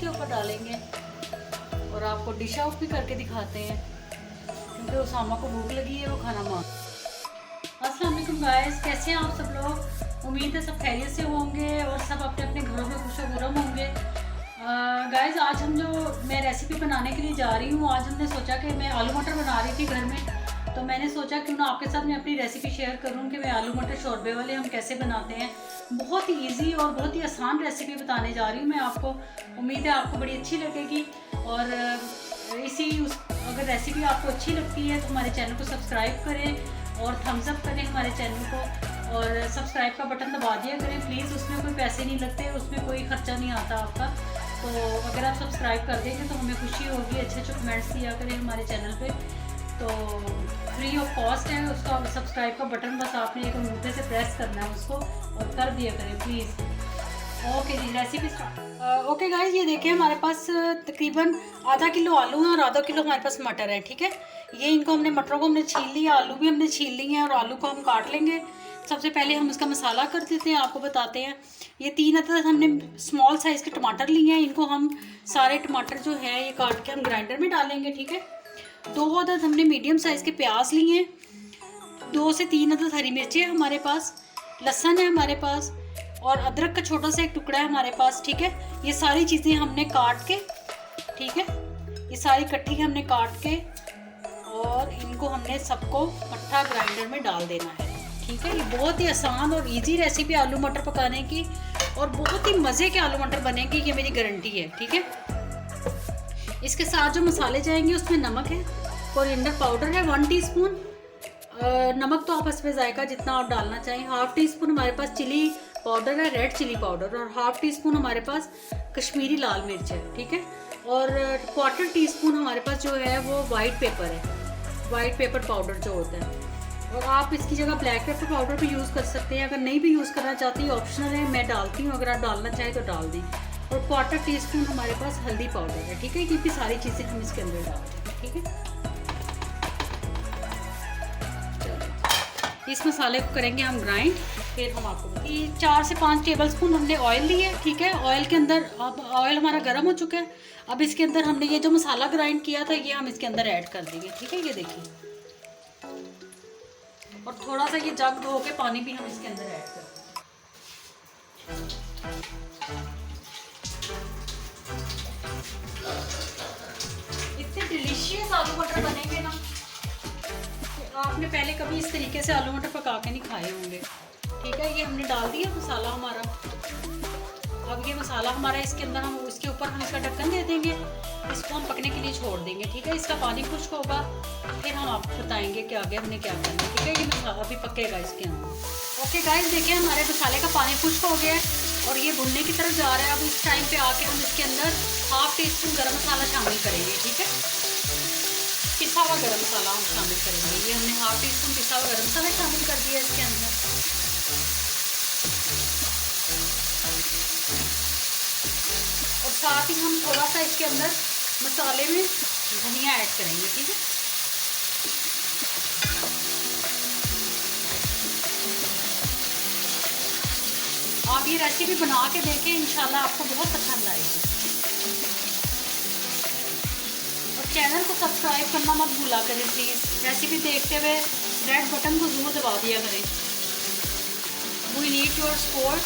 इसके ऊपर डालेंगे और आपको डिश आउट भी करके दिखाते हैं, क्योंकि उसामा को भूख लगी है, वो खाना मांग। अस्सलाम वालेकुम गाइस, कैसे हैं आप सब लोग? उम्मीद है सब खैरियत से होंगे और सब अपने अपने घरों में खुश खुरम होंगे। गाइस आज मैं रेसिपी बनाने के लिए जा रही हूँ। आज हमने सोचा कि मैं आलू मटर बना रही थी घर में, तो मैंने सोचा क्यों ना आपके साथ मैं अपनी रेसिपी शेयर करूँ कि मैं आलू मटर शोरबे वाले हम कैसे बनाते हैं। बहुत ही ईजी और बहुत ही आसान रेसिपी बताने जा रही हूँ मैं आपको। उम्मीद है आपको बड़ी अच्छी लगेगी। और अगर रेसिपी आपको अच्छी लगती है तो हमारे चैनल को सब्सक्राइब करें और थम्स अप करें हमारे चैनल को, और सब्सक्राइब का बटन दबा दिया करें प्लीज़। उसमें कोई पैसे नहीं लगते, उसमें कोई ख़र्चा नहीं आता आपका। तो अगर आप सब्सक्राइब कर देंगे तो हमें खुशी होगी। अच्छे अच्छे कमेंट्स दिया करें हमारे चैनल पे, तो फ्री ऑफ कॉस्ट है। उसका सब्सक्राइब का बटन बस आपने एक अंगूठे से प्रेस करना है उसको और कर दिया करें प्लीज़। ओके जी, रेसिपी स्टार्ट। ओके गाइस, ये देखिए हमारे पास तकरीबन आधा किलो आलू हैं और आधा किलो हमारे पास मटर है। ठीक है, ये मटरों को हमने छील लिया, आलू भी हमने छील लिए हैं और आलू को हम काट लेंगे। सबसे पहले हम इसका मसाला कर देते हैं, आपको बताते हैं। ये 3 अदद हमने स्मॉल साइज़ के टमाटर लिए हैं। इनको हम सारे टमाटर जो है ये काट के हम ग्राइंडर में डालेंगे। ठीक है, 2 अदद हमने मीडियम साइज़ के प्याज लिए हैं। 2 से 3 अदद हरी मिर्ची है हमारे पास, लहसुन है हमारे पास, और अदरक का छोटा सा एक टुकड़ा है हमारे पास। ठीक है, ये सारी चीज़ें हमने काट के, ठीक है, ये सारी इकट्ठी हमने काट के और इनको हमने सबको इकट्ठा ग्राइंडर में डाल देना है। ठीक है, ये बहुत ही आसान और इजी रेसिपी आलू मटर पकाने की, और बहुत ही मज़े के आलू मटर बनेंगे, ये मेरी गारंटी है। ठीक है, इसके साथ जो मसाले जाएंगे उसमें नमक है, कोरिएंडर पाउडर है 1 टीस्पून, नमक तो आप इसमें जायका जितना आप डालना चाहें। 1/2 टीस्पून हमारे पास चिली पाउडर है, रेड चिली पाउडर, और 1/2 टीस्पून हमारे पास कश्मीरी लाल मिर्च है। ठीक है, और 1/4 टीस्पून हमारे पास जो है वो वाइट पेपर है, वाइट पेपर पाउडर जो होता है। और आप इसकी जगह ब्लैक पेपर पाउडर भी यूज़ कर सकते हैं। अगर नहीं भी यूज़ करना चाहती, ऑप्शनल है, मैं डालती हूँ, अगर आप डालना चाहें तो डाल दें। और 1/4 टीस्पून हमारे पास हल्दी पाउडर है। ठीक है, ये भी सारी चीज़ें हम इसके अंदर डालते हैं। ठीक है, इस मसाले को करेंगे हम ग्राइंड। फिर हम आपको 4 से 5 टेबल स्पून हमने ऑयल लिए। ठीक है, ऑयल के अंदर अब ऑयल हमारा गर्म हो चुका है। अब इसके अंदर हमने ये जो मसाला ग्राइंड किया था ये हम इसके अंदर ऐड कर देंगे। ठीक है, ये देखिए, और थोड़ा सा ये जग धो के पानी भी हम इसके अंदर ऐड कर देंगे। इतने डिलीशियस आलू मटर बनेंगे ना, आपने पहले कभी इस तरीके से आलू मटर पका के नहीं खाए होंगे। ठीक है, ये हमने डाल दिया मसाला हमारा। अब ये मसाला हमारा इसके अंदर हम इसके ऊपर हम इसका ढक्कन दे देंगे, इसको हम पकने के लिए छोड़ देंगे। ठीक है, इसका पानी खुश्क होगा, फिर हम आपको बताएंगे कि आगे हमने क्या करना है। ठीक है, ये मसाला अभी पकेगा इसके अंदर। ओके गाइस, देखिए हमारे मसाले का पानी खुश्क हो गया है और ये भुनने की तरफ जा रहा है। अब इस टाइम पे आके हम इसके अंदर 1/2 टीस्पून गर्म मसाला शामिल करेंगे। ठीक है, पिसा हुआ गर्म मसाला हम शामिल करेंगे। ये हमने 1/2 टीस्पून पिसा हुआ गर्म मसाला शामिल कर दिया इसके अंदर। और साथ ही हम थोड़ा सा इसके अंदर मसाले में धनिया ऐड करेंगे। ठीक है, आप ये रेसिपी बना के देखें, इंशाल्लाह आपको बहुत पसंद आएगी। चैनल को सब्सक्राइब करना मत भूला करें प्लीज़। रेसिपी देखते हुए रेड बटन को जरूर दबा दिया करें। We need your support.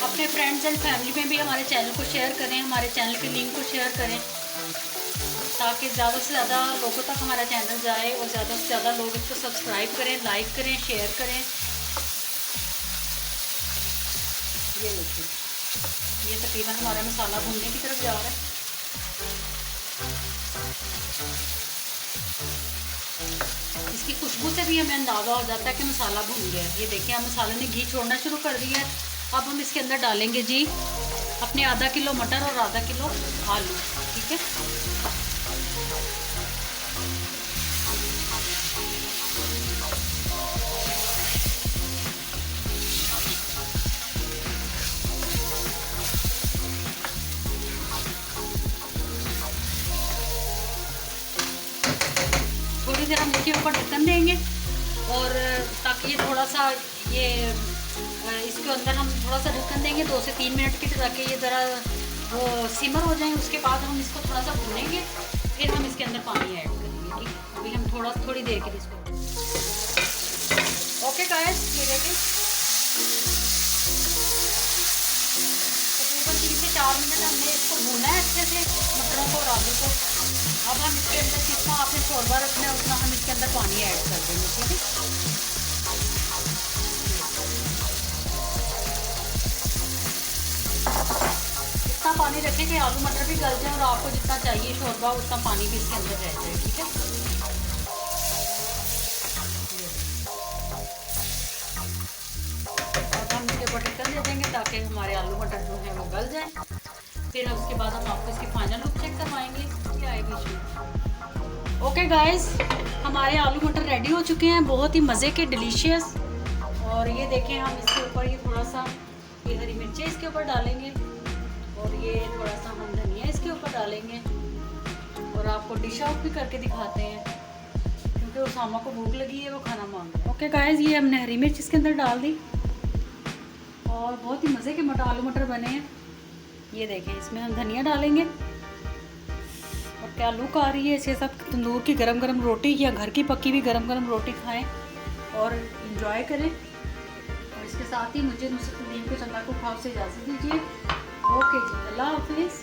अपने फ्रेंड्स एंड फैमिली में भी हमारे चैनल को शेयर करें, हमारे चैनल के लिंक को शेयर करें, ताकि ज़्यादा से ज़्यादा लोगों तक हमारा चैनल जाए और ज़्यादा से ज़्यादा लोग इसको सब्सक्राइब करें, लाइक करें, शेयर करें। ये देखिए, ये तकरीबन हमारा मसाला भुनने की तरफ जा रहा है। इसकी खुशबू से भी हमें अंदाज़ा हो जाता है कि मसाला भुन गया है। ये देखिए, हम मसाले ने घी छोड़ना शुरू कर दिया है। अब हम इसके अंदर डालेंगे जी अपने आधा किलो मटर और आधा किलो आलू। ठीक है, थोड़ी देर हम इसके ऊपर ढक्कन देंगे और ताकि ये थोड़ा सा ये इसके अंदर हम थोड़ा सा ढक्कन देंगे 2 से 3 मिनट की, ताकि ये ज़रा वो सिमर हो जाए। उसके बाद हम इसको थोड़ा सा भूनेंगे, फिर हम इसके अंदर पानी ऐड करेंगे। ठीक है, अभी हम थोड़ी देर के लिए इसको ओके गाइस, ये देखिए तकरीबन 3 से 4 मिनट हमने इसको भूना है अच्छे से, मटरों को और आलू को। अब हम इसके अंदर जितना आपने शोरबा रखना है उतना हम इसके अंदर पानी ऐड कर देंगे। ठीक है, इतना पानी रखें कि आलू मटर भी गल जाए और आपको जितना चाहिए शोरबा उतना पानी भी इसके अंदर रह जाए। ठीक है, अब हम इसके ऊपर ढक्कन दे देंगे ताकि हमारे आलू मटर जो है वो गल जाए। फिर उसके बाद हम आपको इसकी फाइनल लुक चेक करवाएंगे क्या आएगी इसमें। ओके गाइस, हमारे आलू मटर रेडी हो चुके हैं, बहुत ही मज़े के, डिलीशियस। और ये देखें, हम इसके ऊपर ये थोड़ा सा ये हरी मिर्चें इसके ऊपर डालेंगे और ये थोड़ा सा हम धनिया इसके ऊपर डालेंगे और आपको डिश आउट भी करके दिखाते हैं क्योंकि उसामा को भूख लगी है, वो खाना मांग रहा है। ओके गाइस, ये हमने हरी मिर्च इसके अंदर डाल दी और बहुत ही मज़े के आलू मटर बने हैं। ये देखें, इसमें हम धनिया डालेंगे और क्या लुक आ रही है। इसके साथ तंदूर की गरम गरम रोटी या घर की पकी हुई गरम गरम रोटी खाएं और इंजॉय करें। और इसके साथ ही मुझे नुसरत नदीम को चंदा को खाओ से इजाज़त दीजिए। ओके जी, अल्लाह हाफिज़।